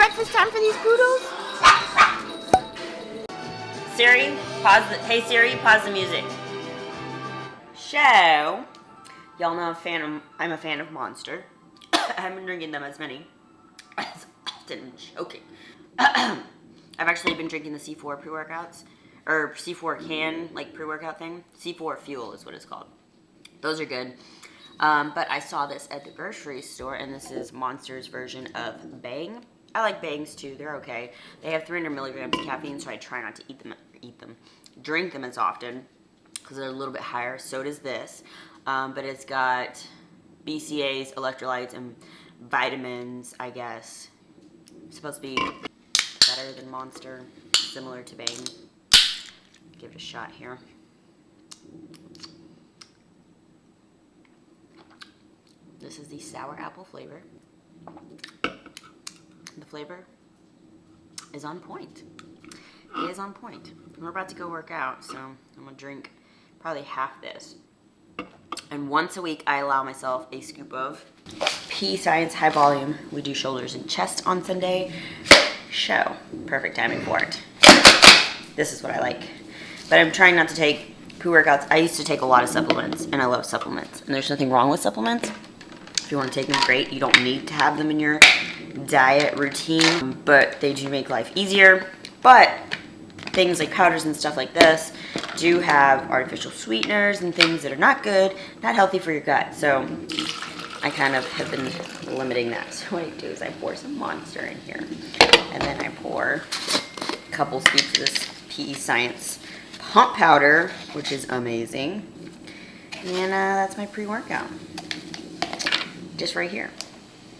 breakfast time for these poodles? Siri, pause the, hey Siri, pause the music. So, y'all know I'm a fan of Monster. I haven't been drinking them as many as often. I'm choking. I've actually been drinking the C4 pre-workouts, or C4 can, like pre-workout thing. C4 Fuel is what it's called. Those are good. But I saw this at the grocery store, and this is Monster's version of Bang. I like Bangs too, they're okay. They have 300 milligrams of caffeine, so I try not to drink them as often, because they're a little bit higher. So does this. But it's got BCAAs, electrolytes, and vitamins, I guess. It's supposed to be better than Monster, similar to Bang. Give it a shot here. This is the sour apple flavor. The flavor is on point. It is on point. We're about to go work out, so I'm gonna drink probably half this. And once a week, I allow myself a scoop of PE Science High Volume. We do shoulders and chest on Sunday. So, perfect timing for it. This is what I like. But I'm trying not to take pre-workouts. I used to take a lot of supplements, and I love supplements. And there's nothing wrong with supplements. If you want to take them, great. You don't need to have them in your diet routine, but they do make life easier. But things like powders and stuff like this do have artificial sweeteners and things that are not good, not healthy for your gut. So I kind of have been limiting that. So what I do is I pour some Monster in here, and then I pour a couple scoops of this PE Science pump powder, which is amazing. And that's my pre-workout. Just right here.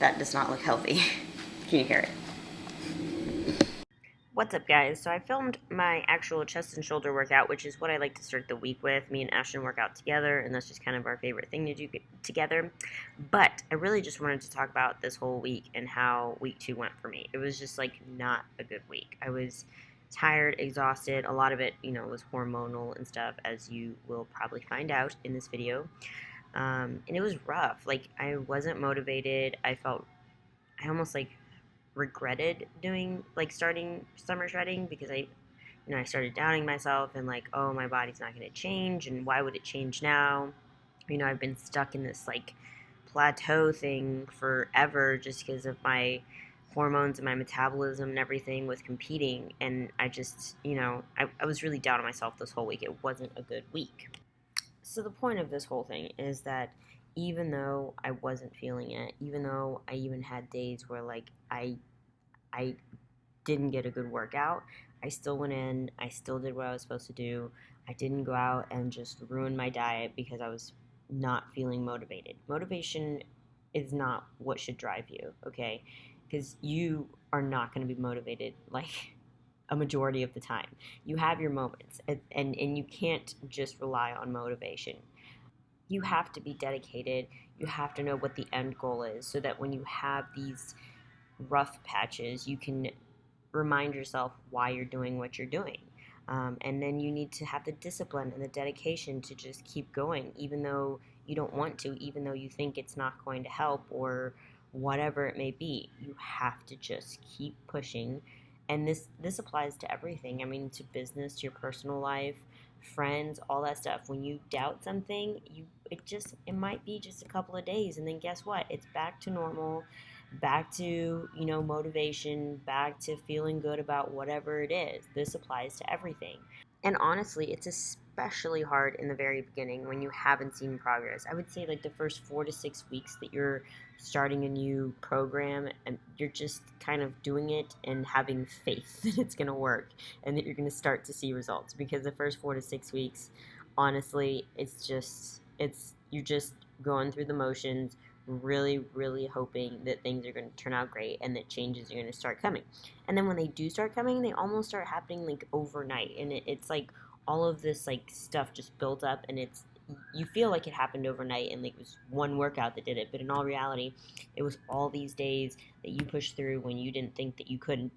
That does not look healthy. Can you hear it? What's up, guys? So I filmed my actual chest and shoulder workout, which is what I like to start the week with. Me and Ashton work out together, and that's just kind of our favorite thing to do together. But I really just wanted to talk about this whole week and how week 2 went for me. It was just like not a good week. I was tired, exhausted. A lot of it, was hormonal and stuff, as you will probably find out in this video. And it was rough. Like, I wasn't motivated. I almost like regretted starting summer shredding, because I started doubting myself and like, oh, my body's not going to change, and why would it change now? I've been stuck in this like plateau thing forever just because of my hormones and my metabolism and everything with competing, and I just, I was really down on myself this whole week. It wasn't a good week. So the point of this whole thing is that even though I wasn't feeling it, even though I even had days where like I didn't get a good workout, I still went in, I still did what I was supposed to do. I didn't go out and just ruin my diet because I was not feeling motivated. Motivation is not what should drive you, okay? Because you are not going to be motivated like a majority of the time. You have your moments, and you can't just rely on motivation. You have to be dedicated. You have to know what the end goal is, so that when you have these rough patches, you can remind yourself why you're doing what you're doing. And then you need to have the discipline and the dedication to just keep going, even though you don't want to, even though you think it's not going to help, or whatever it may be. You have to just keep pushing. And this applies to everything. I mean, to business, to your personal life, friends, all that stuff. When you doubt something, it might be just a couple of days, and then guess what? It's back to normal, back to, motivation, back to feeling good about whatever it is. This applies to everything. And honestly, it's especially hard in the very beginning when you haven't seen progress. I would say like the first 4 to 6 weeks that you're starting a new program, and you're just kind of doing it and having faith that it's going to work and that you're going to start to see results. Because the first 4 to 6 weeks, honestly, you're just going through the motions, really, really hoping that things are going to turn out great and that changes are going to start coming. And then when they do start coming, they almost start happening like overnight, and it's like all of this like stuff just built up, and you feel like it happened overnight and like it was one workout that did it, but in all reality, it was all these days that you pushed through when you didn't think that you couldn't.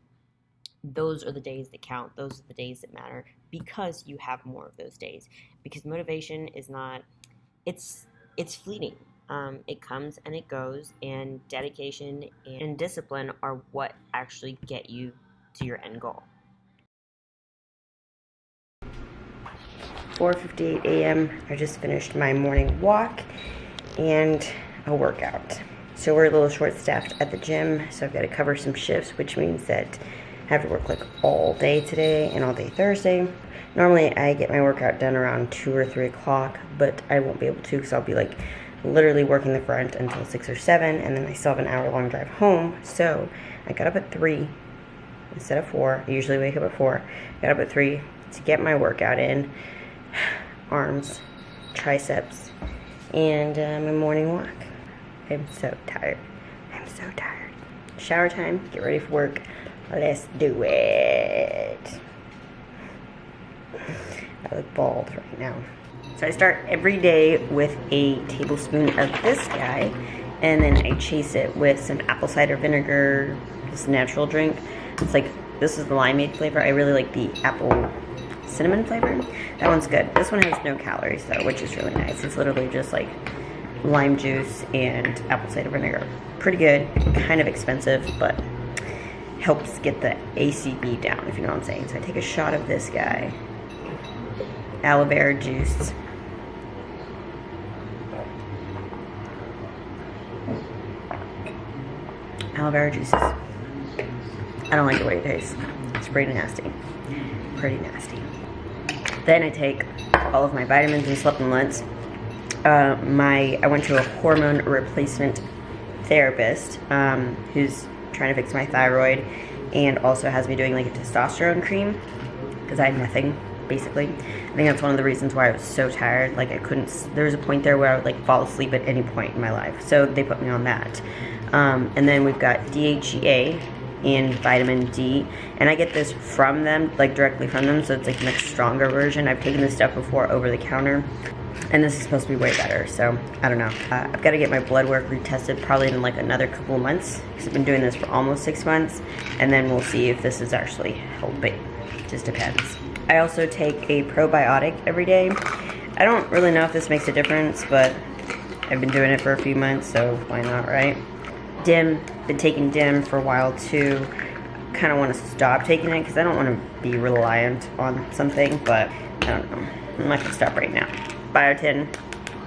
Those are the days that count. Those are the days that matter, because you have more of those days. Because motivation is not, it's fleeting. It comes and it goes, and dedication and discipline are what actually get you to your end goal. 4:58 a.m. I just finished my morning walk and a workout. So we're a little short-staffed at the gym, so I've got to cover some shifts, which means that I have to work like all day today and all day Thursday. Normally I get my workout done around 2 or 3 o'clock, but I won't be able to because I'll be like literally working the front until 6 or 7, and then I still have an hour-long drive home. So I got up at 3 instead of 4. I usually wake up at 4. Got up at 3 to get my workout in. Arms, triceps, and my morning walk. I'm so tired. I'm so tired. Shower time, get ready for work. Let's do it. I look bald right now. So I start every day with a tablespoon of this guy, and then I chase it with some apple cider vinegar, this natural drink. It's like, this is the limeade flavor. I really like the apple cinnamon flavor. That one's good. This one has no calories though, which is really nice. It's literally just like lime juice and apple cider vinegar. Pretty good, kind of expensive, but helps get the ACV down, if you know what I'm saying. So I take a shot of this guy. Aloe vera juice. Aloe vera juices. I don't like the way it tastes. It's pretty nasty. Pretty nasty. Then I take all of my vitamins and supplements. I went to a hormone replacement therapist who's trying to fix my thyroid and also has me doing like a testosterone cream because I had nothing, basically. I think that's one of the reasons why I was so tired. Like I couldn't, there was a point there where I would like fall asleep at any point in my life. So they put me on that. And then we've got DHEA and vitamin D, and I get this from them, like directly from them, so it's like a much stronger version. I've taken this stuff before over the counter, and this is supposed to be way better, so I don't know. I've got to get my blood work retested probably in like another couple of months, because I've been doing this for almost 6 months, and then we'll see if this is actually helping. Just depends. I also take a probiotic every day. I don't really know if this makes a difference, but I've been doing it for a few months, so why not, right? DIM, been taking DIM for a while too. Kind of want to stop taking it because I don't want to be reliant on something, but I don't know. I'm not going to stop right now. Biotin,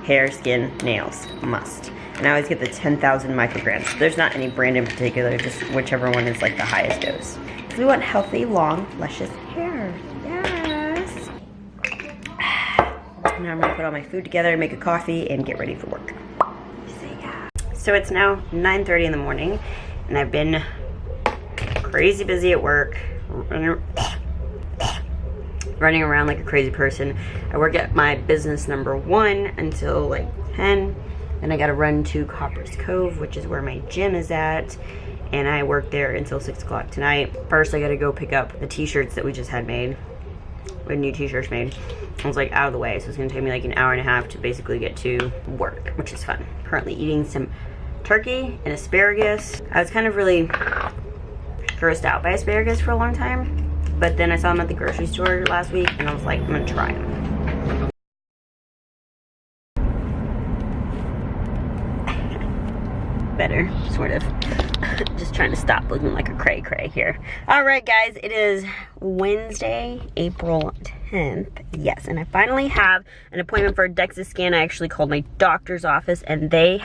hair, skin, nails, must. And I always get the 10,000 micrograms. There's not any brand in particular, just whichever one is like the highest dose. Because we want healthy, long, luscious hair. Yes! Now I'm going to put all my food together, make a coffee, and get ready for work. So it's now 9:30 in the morning, and I've been crazy busy at work, running around like a crazy person. I work at my business number 1 until like 10, and I gotta run to Copper's Cove, which is where my gym is at, and I work there until 6 o'clock tonight. First, I gotta go pick up the t-shirts that we just had made. We had new t-shirts made. I was like out of the way, so it's gonna take me like an hour and a half to basically get to work, which is fun. Currently eating some turkey and asparagus. I was kind of really grossed out by asparagus for a long time, but then I saw them at the grocery store last week and I was like, I'm gonna try them. Better, sort of. Just trying to stop looking like a cray-cray here. Alright guys, it is Wednesday, April 10th. Yes, and I finally have an appointment for a DEXA scan. I actually called my doctor's office and they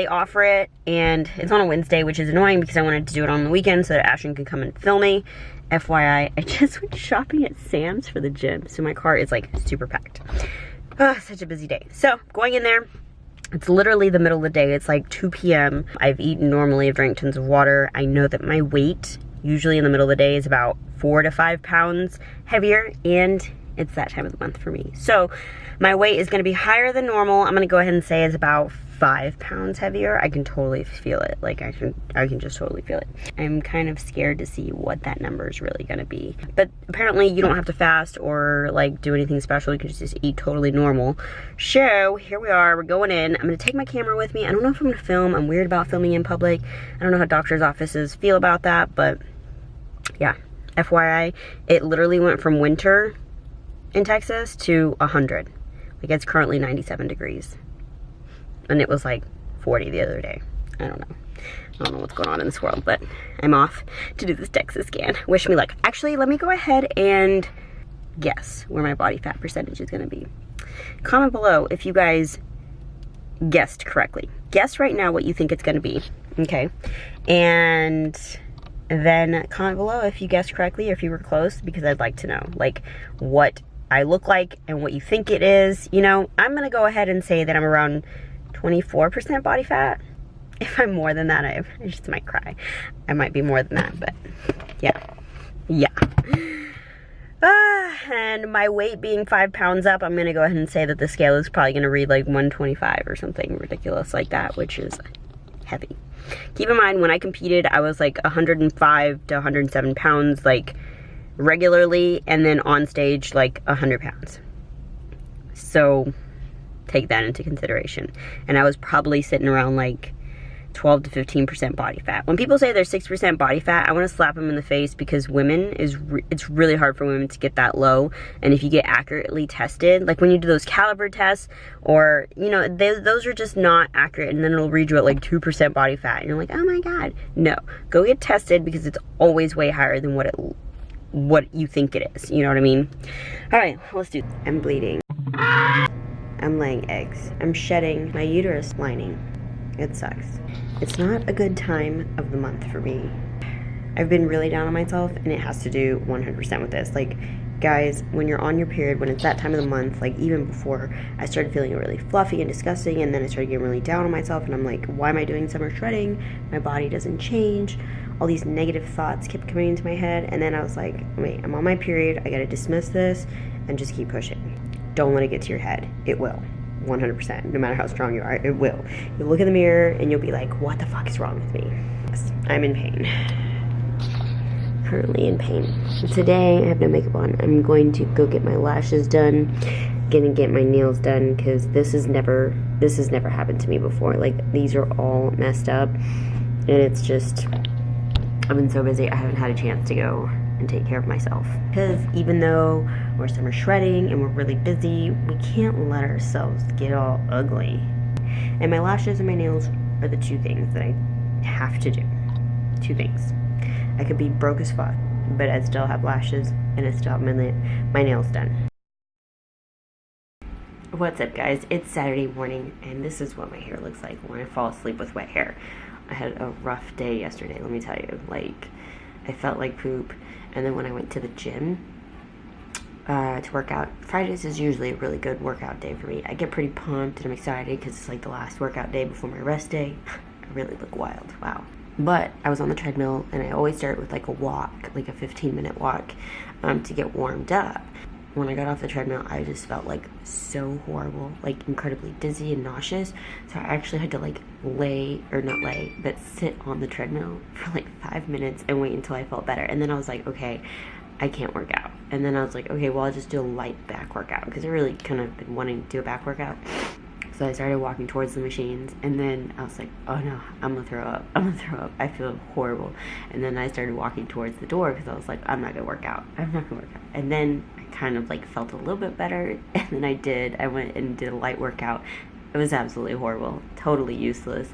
offer it, and it's on a Wednesday, which is annoying because I wanted to do it on the weekend so that Ashton could come and film me. FYI, I just went shopping at Sam's for the gym, so my car is like super packed. Such a busy day. So, going in there. It's literally the middle of the day. It's like 2 p.m. I've eaten normally. I've drank tons of water. I know that my weight, usually in the middle of the day, is about 4 to 5 pounds heavier, and it's that time of the month for me. So my weight is going to be higher than normal. I'm going to go ahead and say it's about 5 pounds heavier. I can totally feel it. Like I can just totally feel it. I'm kind of scared to see what that number is really going to be. But apparently you don't have to fast or like do anything special. You can just eat totally normal. So here we are. We're going in. I'm going to take my camera with me. I don't know if I'm going to film. I'm weird about filming in public. I don't know how doctor's offices feel about that, but yeah. FYI, it literally went from winter in Texas to 100. Like it's currently 97 degrees. and it was like 40 the other day. I don't know what's going on in this world, but I'm off to do this DEXA scan. Wish me luck. Actually, let me go ahead and guess where my body fat percentage is gonna be. Comment below if you guys guessed correctly. Guess right now what you think it's gonna be, okay? And then comment below if you guessed correctly or if you were close, because I'd like to know, like, what I look like and what you think it is. You know, I'm gonna go ahead and say that I'm around 24% body fat. If I'm more than that, I just might cry. I might be more than that, but yeah. And my weight being 5 pounds up, I'm gonna go ahead and say that the scale is probably gonna read like 125 or something ridiculous like that, which is heavy. Keep in mind, when I competed, I was like 105 to 107 pounds, like regularly, and then on stage, like 100 pounds. So take that into consideration. And I was probably sitting around like 12 to 15% body fat. When people say they're 6% body fat, I want to slap them in the face, because women it's really hard for women to get that low. And if you get accurately tested, like when you do those caliber tests, or you know, those are just not accurate, and then it'll read you at like 2% body fat, and you're like, oh my god. No, go get tested, because it's always way higher than what you think it is. You know what I mean? All right, let's do. I'm bleeding. I'm laying eggs. I'm shedding my uterus lining. It sucks. It's not a good time of the month for me. I've been really down on myself, and it has to do 100% with this. Like, guys, when you're on your period, when it's that time of the month, like even before, I started feeling really fluffy and disgusting, and then I started getting really down on myself, and I'm like, why am I doing summer shredding? My body doesn't change. All these negative thoughts kept coming into my head, and then I was like, wait, I'm on my period. I gotta dismiss this and just keep pushing. Don't let it get to your head. It will. 100%. No matter how strong you are, it will. You'll look in the mirror and you'll be like, what the fuck is wrong with me? Yes, I'm in pain. Currently in pain. Today, I have no makeup on. I'm going to go get my lashes done. Gonna get my nails done, because this has never happened to me before. Like, these are all messed up, and it's just, I've been so busy, I haven't had a chance to go and take care of myself. Because even though we're summer shredding and we're really busy, we can't let ourselves get all ugly. And my lashes and my nails are the two things that I have to do. Two things. I could be broke as fuck, but I'd still have lashes and I'd still have my nails done. What's up, guys? It's Saturday morning, and this is what my hair looks like when I fall asleep with wet hair. I had a rough day yesterday, let me tell you. Like, I felt like poop. And then when I went to the gym to work out, Fridays is usually a really good workout day for me. I get pretty pumped and I'm excited because it's like the last workout day before my rest day. I really look wild, wow. But I was on the treadmill, and I always start with like a walk, like a 15-minute walk to get warmed up. When I got off the treadmill, I just felt like so horrible, like incredibly dizzy and nauseous. So I actually had to like sit on the treadmill for like 5 minutes and wait until I felt better. And then I was like, okay, I can't work out. And then I was like, okay, well, I'll just do a light back workout, because I really kind of been wanting to do a back workout. So I started walking towards the machines, and then I was like, oh no, I'm gonna throw up. I feel horrible. And then I started walking towards the door, because I was like, I'm not gonna work out. And then I kind of like felt a little bit better, and then I went and did a light workout. It was absolutely horrible, totally useless.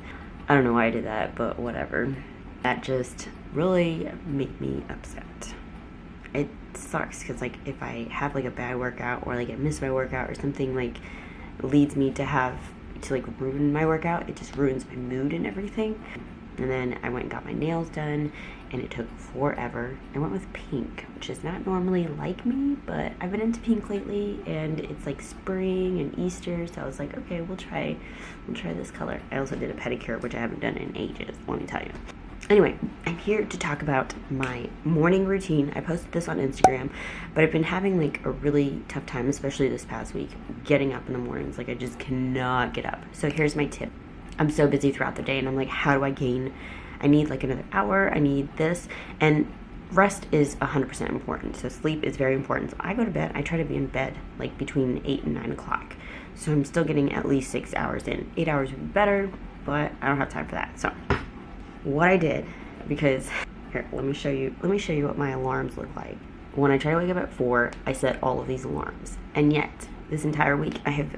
I don't know why I did that, but whatever. That just really made me upset. It sucks, because like if I have like a bad workout, or like I miss my workout, or something like leads me to like ruin my workout, it just ruins my mood and everything. And then I went and got my nails done, and it took forever. I went with pink, which is not normally like me, but I've been into pink lately, and it's like spring and Easter, so I was like, okay, we'll try this color. I also did a pedicure, which I haven't done in ages, let me tell you. Anyway, I'm here to talk about my morning routine. I posted this on Instagram, but I've been having like a really tough time, especially this past week, getting up in the mornings. Like, I just cannot get up. So here's my tip. I'm so busy throughout the day, and I'm like, how do I gain? I need like another hour, I need this, and rest is 100% important. So sleep is very important. So I go to bed, I try to be in bed like between 8 and 9 o'clock. So I'm still getting at least 6 hours in. 8 hours would be better, but I don't have time for that. So what I did, because here, let me show you what my alarms look like. When I try to wake up at 4, I set all of these alarms, and yet this entire week I have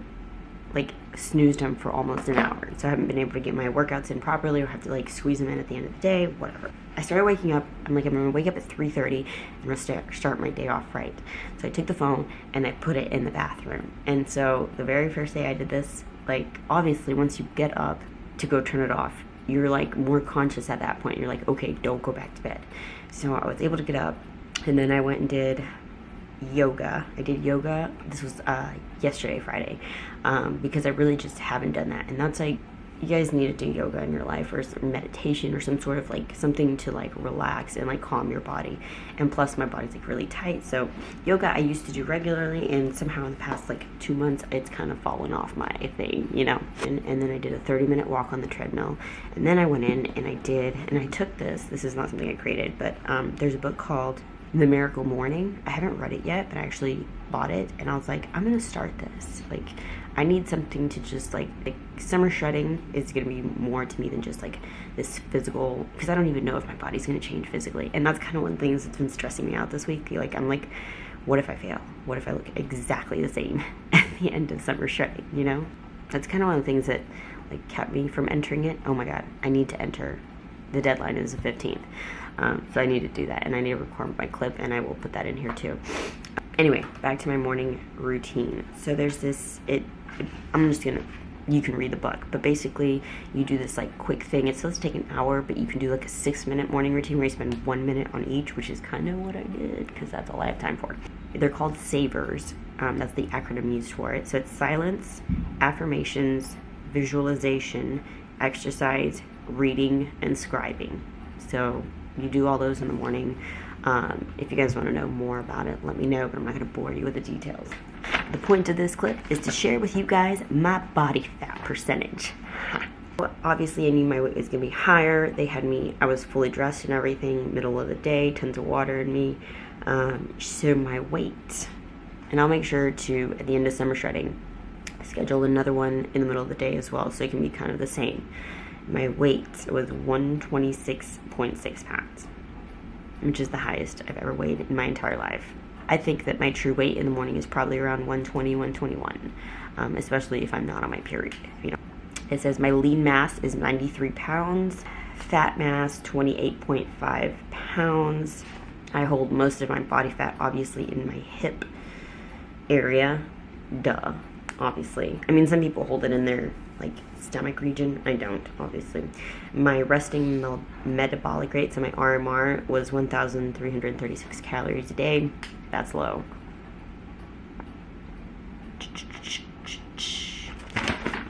like snoozed them for almost an hour. So I haven't been able to get my workouts in properly, or have to like squeeze them in at the end of the day, whatever. I started waking up. I'm gonna wake up at 3:30 and I'm gonna start my day off right. So I took the phone and I put it in the bathroom. And so the very first day I did this, like obviously once you get up to go turn it off, you're like more conscious at that point. You're like, okay, don't go back to bed. So I was able to get up, and then I went and did yoga. I did yoga. This was yesterday, Friday, because I really just haven't done that. And that's like, you guys need to do yoga in your life, or meditation, or some sort of like something to like relax and like calm your body. And plus my body's like really tight, so yoga I used to do regularly, and somehow in the past like 2 months it's kind of fallen off my thing, you know. And then I did a 30-minute walk on the treadmill, and then I went in and I took this is not something I created, but there's a book called The Miracle Morning. I haven't read it yet, but I actually bought it, and I was like, I'm gonna start this. Like, I need something to just like summer shredding is gonna be more to me than just like this physical, because I don't even know if my body's gonna change physically. And that's kind of one of the things that's been stressing me out this week. Like, I'm like, what if I fail? What if I look exactly the same at the end of summer shredding, you know? That's kind of one of the things that like kept me from entering it. Oh my god, I need to enter. The deadline is the 15th. So I need to do that, and I need to record my clip, and I will put that in here too. Anyway, back to my morning routine. So there's this, I'm just gonna, you can read the book, but basically you do this like quick thing. It's supposed to take an hour, but you can do like a 6-minute morning routine where you spend 1 minute on each, which is kind of what I did, because that's all I have time for. They're called SAVERS. That's the acronym used for it. So it's silence, affirmations, visualization, exercise, reading, and scribing. So you do all those in the morning. If you guys want to know more about it, let me know, but I'm not going to bore you with the details. The point of this clip is to share with you guys my body fat percentage. Well, obviously I knew my weight was going to be higher. They had me, I was fully dressed and everything, middle of the day, tons of water in me. So my weight, and I'll make sure to, at the end of summer shredding, schedule another one in the middle of the day as well, so it can be kind of the same. My weight was 126.6 pounds, which is the highest I've ever weighed in my entire life. I think that my true weight in the morning is probably around 120, 121, especially if I'm not on my period, you know. It says my lean mass is 93 pounds, fat mass 28.5 pounds. I hold most of my body fat obviously in my hip area, duh, obviously. I mean, some people hold it in their like stomach region. I don't, obviously. My resting metabolic rate, so my RMR, was 1,336 calories a day. That's low.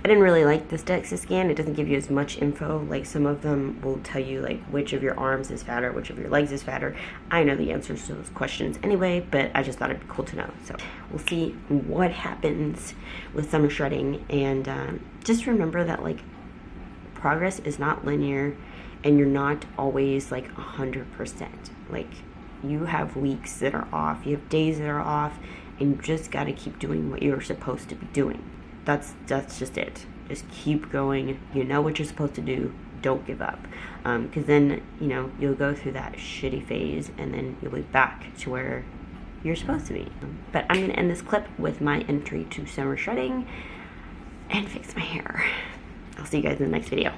I didn't really like this DEXA scan. It doesn't give you as much info. Like, some of them will tell you like which of your arms is fatter, which of your legs is fatter. I know the answers to those questions anyway, but I just thought it'd be cool to know. So we'll see what happens with summer shredding, and just remember that like progress is not linear, and you're not always like 100%. Like, you have weeks that are off, you have days that are off, and you just got to keep doing what you're supposed to be doing. That's just it. Just keep going. You know what you're supposed to do. Don't give up. Because then, you know, you'll go through that shitty phase, and then you'll be back to where you're supposed to be. But I'm going to end this clip with my entry to summer shredding and fix my hair. I'll see you guys in the next video.